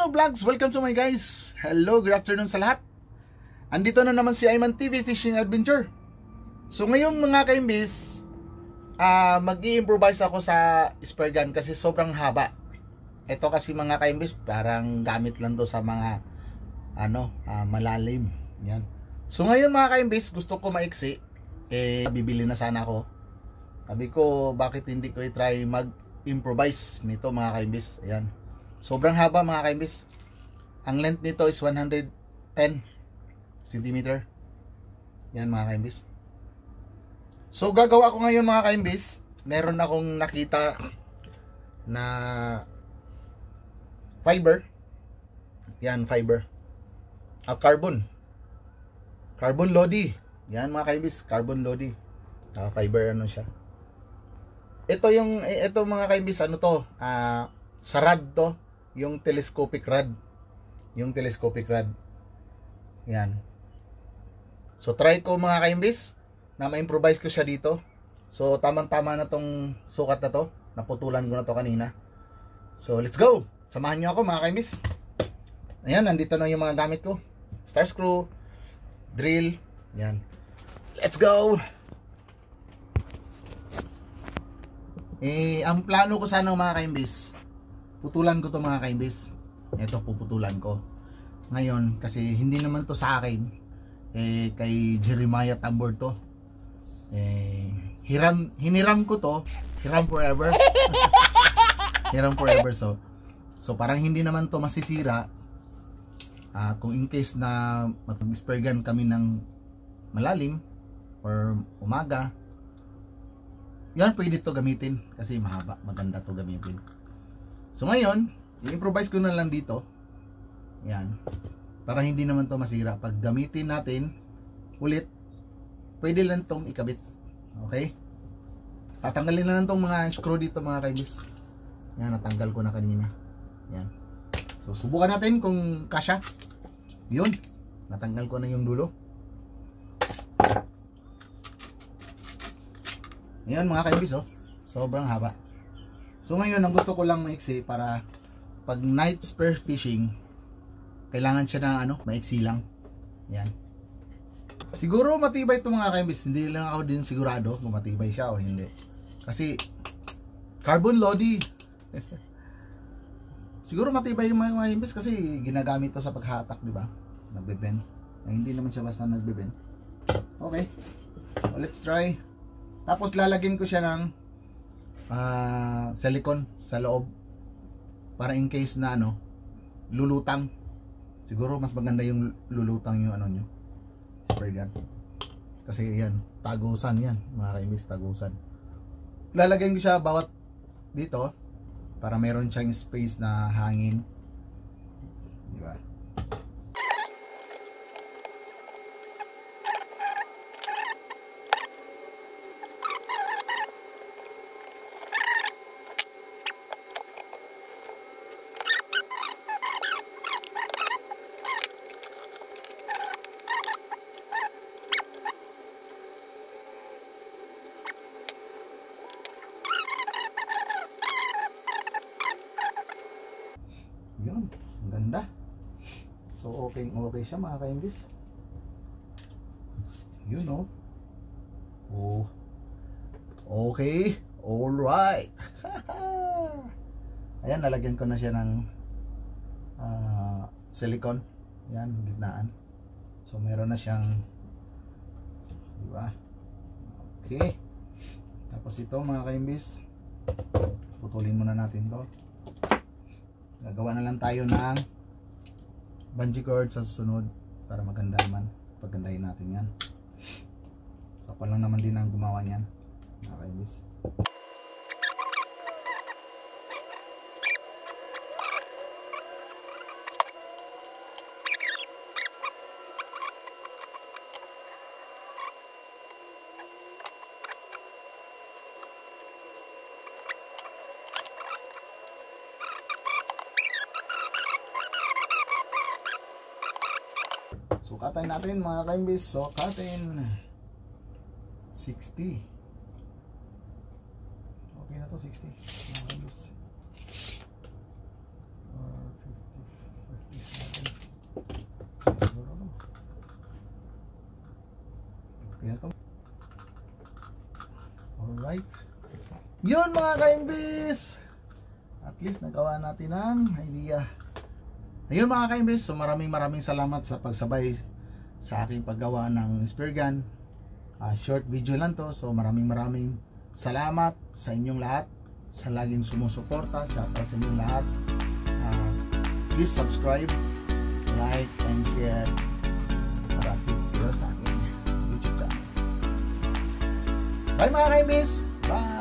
Hello vlogs! Welcome to my guys! Hello, good afternoon sa lahat! Andito na naman si Ayman TV Fishing Adventure. So ngayon mga kaimbis, mag-i-improvise ako sa spear gun kasi sobrang haba. Ito kasi mga kaimbis, parang gamit lang to sa mga malalim. Yan. So ngayon mga kaimbis, gusto ko maiksi. Bibili na sana ako. Sabi ko, bakit hindi ko i-try mag-improvise nito mga kaimbis. Ayan. Sobrang haba mga kaimbis. Ang length nito is 110 cm. Yan mga kaimbis. So gagawa ko ngayon mga kaimbis. Meron akong nakita na fiber. Yan, fiber. Carbon Lodi. Yan mga kaimbis, carbon Lodi. Fiber ano siya. Ito mga kaimbis, ano to? Sa rod to. Yung telescopic rod. Yan. So try ko mga kaimbis na ma-improvise ko siya dito. So tamang-tama na tong sukat na to. Naputulan ko na to kanina. So let's go. Samahan niyo ako mga kaimbis. Ayan, nandito na yung mga gamit ko. Star screw, drill. Yan. Let's go. Ang plano ko sana mga kaimbis, putulan ko to mga kaimbis. Ito puputulan ko ngayon kasi hindi naman to sa akin, kay Jeremiah Tambor to. Hiniram ko to, hiram forever. Hiram forever. So parang hindi naman to masisira. Kung in case na mag-spear gun kami ng malalim or umaga, yan, pwede to gamitin kasi mahaba, maganda to gamitin. So ngayon, i-improvise ko na lang dito. Yan. Para hindi naman to masira. Pag gamitin natin ulit, pwede lang tong ikabit. Okay? Tatanggalin na lang tong mga screw dito mga kaimbis. Yan, natanggal ko na kanina. Yan. So subukan natin kung kasya. Yun. Natanggal ko na yung dulo. Ayan mga kaimbis, oh. Sobrang haba. So ngayon, ang gusto ko lang maiksi para pag night spear fishing, kailangan siya na maiksi lang. Yan. Siguro matibay ito mga kaimbis. Hindi lang ako din sigurado kung matibay siya o hindi. Kasi carbon Lodi. Siguro matibay yung mga kaimbis kasi ginagamit to sa paghatak, di ba? Nagbe-bend. Hindi naman siya basta nagbe-bend. Okay. So, let's try. Tapos lalagyan ko siya ng silicone sa loob para in case na lulutang. Siguro mas maganda yung lulutang yung nyo, spray gun. Kasi yan, tagusan yan mga kaimbis, tagusan. Lalagyan ko siya bawat dito para meron siyang space na hangin. Di ba? Yun, ang ganda. So okay siya mga kaimbis. Yun oh. Okay, alright. Ayan, nalagyan ko na siya ng silicone. Yan, gitnaan. So meron na siyang, diba? Okay. Tapos ito mga kaimbis, putulin muna natin to. Gagawa na lang tayo ng bungee cord sa susunod para maganda naman. Pagandahin natin yan. So ako lang naman din ang gumawa niyan. Okay, miss. Sukatan natin mga kaimbis. Sukatin 60. Okay na to, 60 mga kaimbis. Yun mga kaimbis, at least nagawa natin ang idea. Ayun mga kaimbis, so maraming salamat sa pagsabay sa aking paggawa ng spear gun. Short video lang to, so maraming salamat sa inyong lahat, sa laging sumusuporta. Shoutout sa inyong lahat. Please subscribe, like, and share para update kayo sa aking YouTube channel. Bye mga kaimbis! Bye!